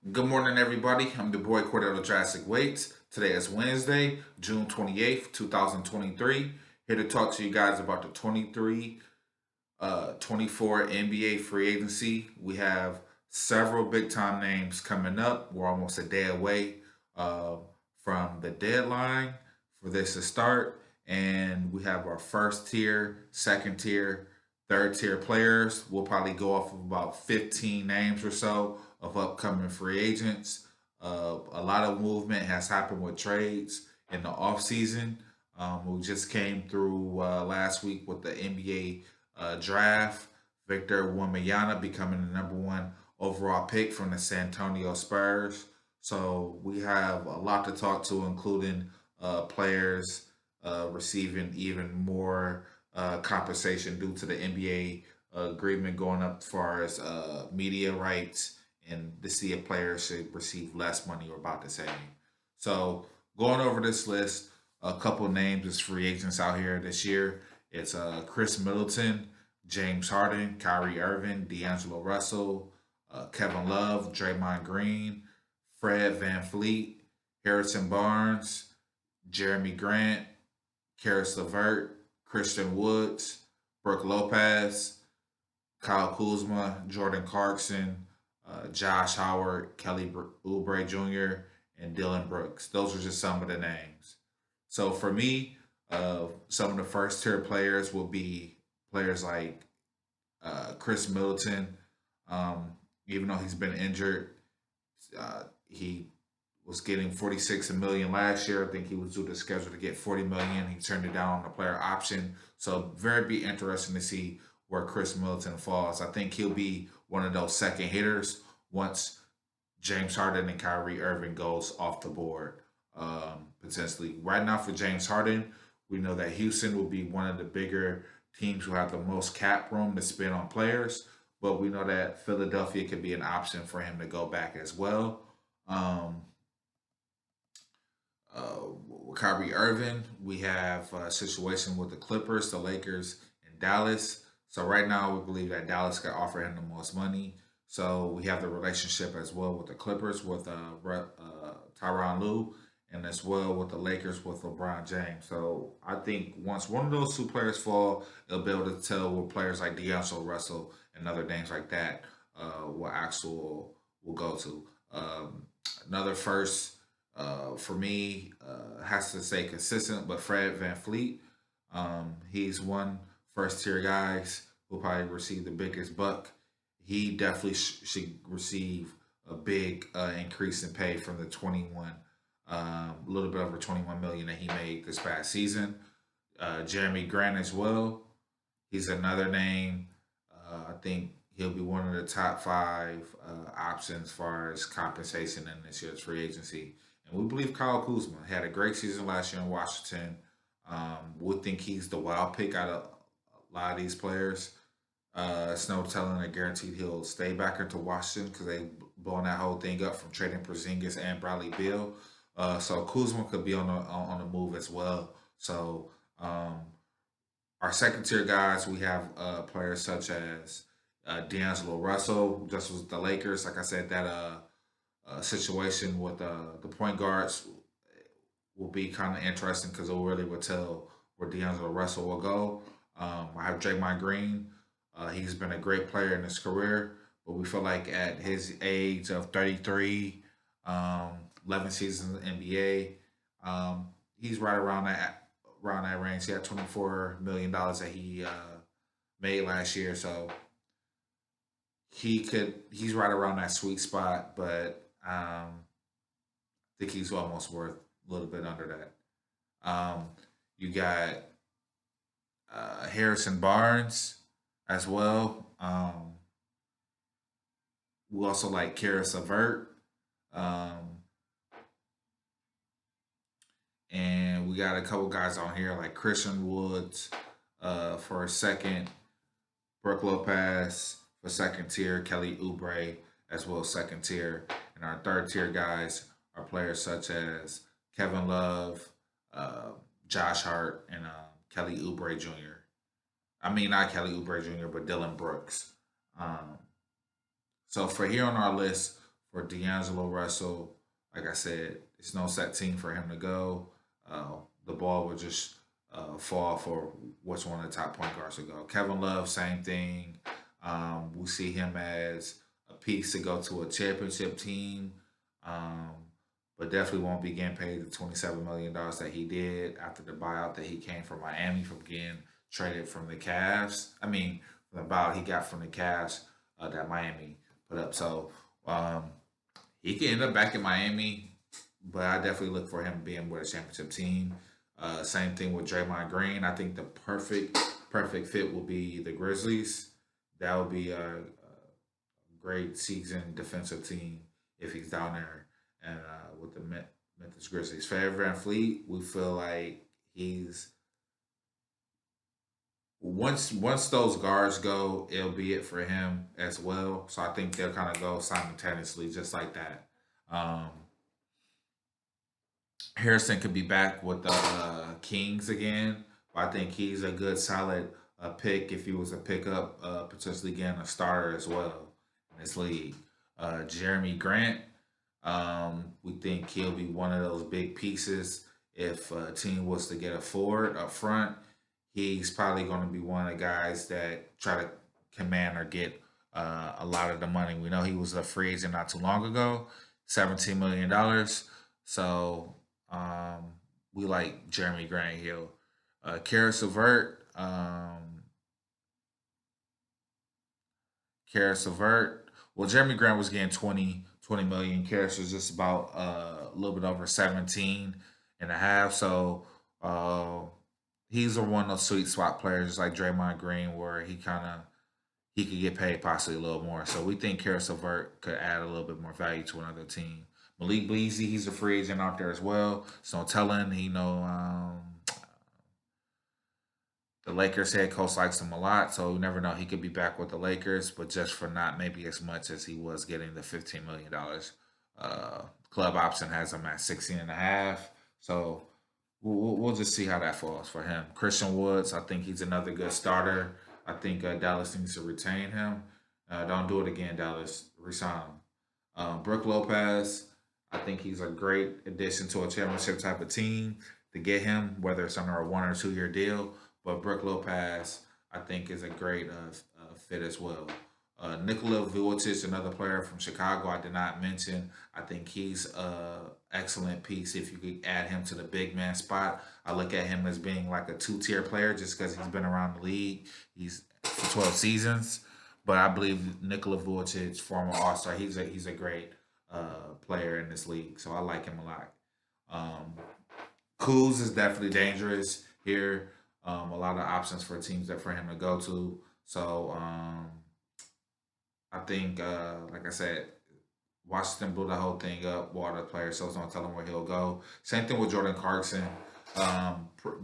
Good morning, everybody. I'm the boy Cordell Jurassic Waits. Today is Wednesday, June 28th, 2023. Here to talk to you guys about the 24 NBA free agency. We have several big time names coming up. We're almost a day away uh, from the deadline for this to start. And we have our first tier, second tier, third tier players. We'll probably go off of about 15 names or so of upcoming free agents. A lot of movement has happened with trades in the offseason. We just came through last week with the NBA draft. Victor Wembanyama becoming the number one overall pick from the San Antonio Spurs. So we have a lot to talk to, including players receiving even more compensation due to the NBA agreement going up as far as media rights and to see if players should receive less money or about the same. So going over this list, a couple names as free agents out here this year. It's Chris Middleton, James Harden, Kyrie Irving, D'Angelo Russell, Kevin Love, Draymond Green, Fred VanVleet, Harrison Barnes, Jerami Grant, Karis LeVert, Christian Woods, Brooke Lopez, Kyle Kuzma, Jordan Clarkson, Josh Howard, Kelly Oubre Jr., and Dylan Brooks. Those are just some of the names. So for me, some of the first tier players will be players like Chris Middleton. Even though he's been injured, he was getting 46 million last year. I think he was due to schedule to get 40 million. He turned it down on the player option. So very be interesting to see where Chris Middleton falls. I think he'll be one of those second hitters once James Harden and Kyrie Irving goes off the board. Potentially right now for James Harden, we know that Houston will be one of the bigger teams who have the most cap room to spend on players, but we know that Philadelphia could be an option for him to go back as well. Um, Kyrie Irving, we have a situation with the Clippers, the Lakers, and Dallas. So right now, we believe that Dallas could offer him the most money. So we have the relationship as well with the Clippers with Tyronn Lue, and as well with the Lakers with LeBron James. So I think once one of those two players fall, they'll be able to tell where players like D'Angelo Russell and other names like that what actual will go to. Another first for me, has to stay consistent. But Fred VanVleet, he's one first tier guys who probably receive the biggest buck. He definitely should receive a big increase in pay from the 21, a little bit over 21 million that he made this past season. Jerami Grant as well. He's another name. I think he'll be one of the top five options as far as compensation in this year's free agency. And we believe Kyle Kuzma had a great season last year in Washington. We think he's the wild pick out of a lot of these players. It's no telling that guaranteed he'll stay back into Washington because they blown that whole thing up from trading Porzingis and Bradley Beal. So Kuzma could be on the move as well. So our second tier guys, we have players such as D'Angelo Russell, just was the Lakers. Like I said, that situation with the point guards will be kind of interesting because it really will tell where D'Angelo Russell will go. I have Draymond Green. He's been a great player in his career, but we feel like at his age of 33, 11 seasons in the NBA, he's right around that range. He had $24 million that he made last year, so he's right around that sweet spot, but I think he's almost worth a little bit under that. You got Harrison Barnes as well. We also like Karis LeVert. Um, and we got a couple guys on here like Christian Woods for a second, Brooke Lopez for second tier, Kelly Oubre as well second tier, and our third tier guys are players such as Kevin Love, uh, Josh Hart, and Kelly Oubre Jr. I mean not Kelly Oubre Jr. but Dylan Brooks. Um, so for here on our list for D'Angelo Russell, like I said, it's no set team for him to go. The ball will just fall for which one of the top point guards to go. Kevin Love, same thing. We see him as a piece to go to a championship team, um, but definitely won't be getting paid the $27 million that he did after the buyout that he came from Miami from getting traded from the Cavs. I mean, from the buyout he got from the Cavs that Miami put up. So um, he could end up back in Miami, but I definitely look for him being with a championship team. Same thing with Draymond Green. I think the perfect fit will be the Grizzlies. That would be a great seasoned defensive team if he's down there and with the Memphis Grizzlies. For Vanvleet, we feel like he's once those guards go, it'll be it for him as well. So I think they'll kind of go simultaneously, just like that. Um, Harrison could be back with the Kings again. But I think he's a good, solid pick if he was a pickup, potentially getting a starter as well in this league. Jeremy Grant, we think he'll be one of those big pieces if a team was to get a forward up front. He's probably going to be one of the guys that try to command or get a lot of the money. We know he was a free agent not too long ago, $17 million. So we like Jeremy Grant here. Karis LeVert, Karis LeVert. Well, Jeremy Grant was getting 20 million. Karis was just about a little bit over 17 and a half. So uh, he's a one of those sweet spot players like Draymond Green where he could get paid possibly a little more. So we think Karis LeVert could add a little bit more value to another team. Malik Beasley, he's a free agent out there as well. So telling, the Lakers head coach likes him a lot, so you never know. He could be back with the Lakers, but just for not maybe as much as he was getting the $15 million. Club option has him at 16 and a half. So we'll just see how that falls for him. Christian Woods, I think he's another good starter. I think Dallas needs to retain him. Don't do it again, Dallas. Resign him. Brooke Lopez, I think he's a great addition to a championship type of team to get him, whether it's under a 1 or 2 year deal. But Brooke Lopez, I think, is a great fit as well. Nikola Vucevic, another player from Chicago, I did not mention. I think he's an excellent piece if you could add him to the big man spot. I look at him as being like a two-tier player just because he's been around the league. He's for 12 seasons. But I believe Nikola Vucevic, former All-Star, he's a great player in this league. So I like him a lot. Um, Kuz is definitely dangerous here. A lot of options for teams that for him to go to. So I think, like I said, Washington blew the whole thing up. Water player, so don't tell him where he'll go. Same thing with Jordan Clarkson.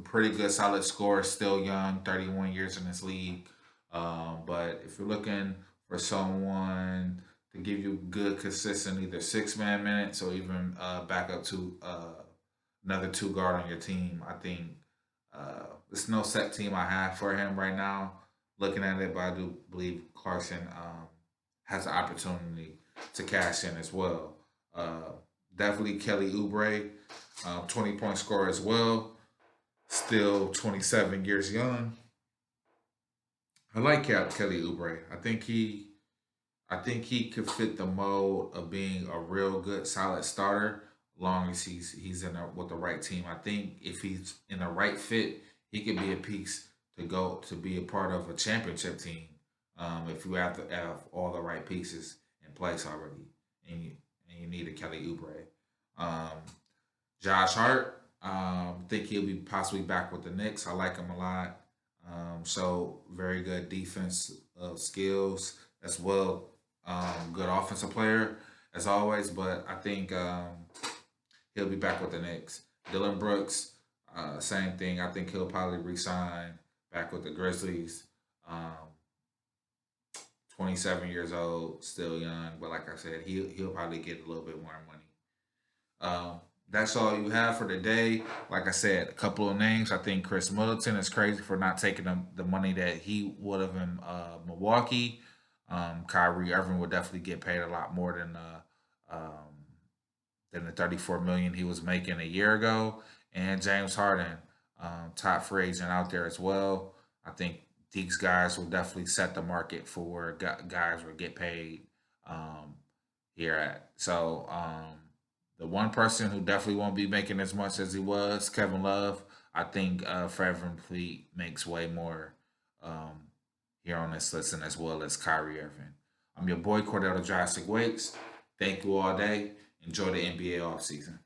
Pretty good, solid scorer. Still young, 31 years in this league. But if you're looking for someone to give you good, consistent, either 6 man minutes or even back up to another two guard on your team, I think it's no set team I have for him right now. Looking at it, but I do believe Clarkson has the opportunity to cash in as well. Uh, Definitely Kelly Oubre, 20-point scorer as well. Still 27 years young. I like Kelly Oubre. I think he could fit the mold of being a real good, solid starter, long as he's in with the right team. I think if he's in the right fit, he could be a piece to go to be a part of a championship team. If you have to have all the right pieces in place already, and you need a Kelly Oubre. Um, Josh Hart, think he'll be possibly back with the Knicks. I like him a lot. So very good defense skills as well. Good offensive player as always, but I think he'll be back with the Knicks. Dylan Brooks, same thing. I think he'll probably resign back with the Grizzlies. Um, 27 years old, still young, but like I said, he'll probably get a little bit more money. That's all you have for today. Like I said, a couple of names. I think Chris Middleton is crazy for not taking the money that he would have in Milwaukee. Kyrie Irving would definitely get paid a lot more than than the 34 million he was making a year ago. And James Harden, top free agent out there as well. I think these guys will definitely set the market for where guys will get paid um, here at. So the one person who definitely won't be making as much as he was, Kevin Love. I think Fred VanVleet makes way more um, here on this list, and as well as Kyrie Irving. I'm your boy Cordell the Jurassic Waits. Thank you all day. Enjoy the NBA offseason.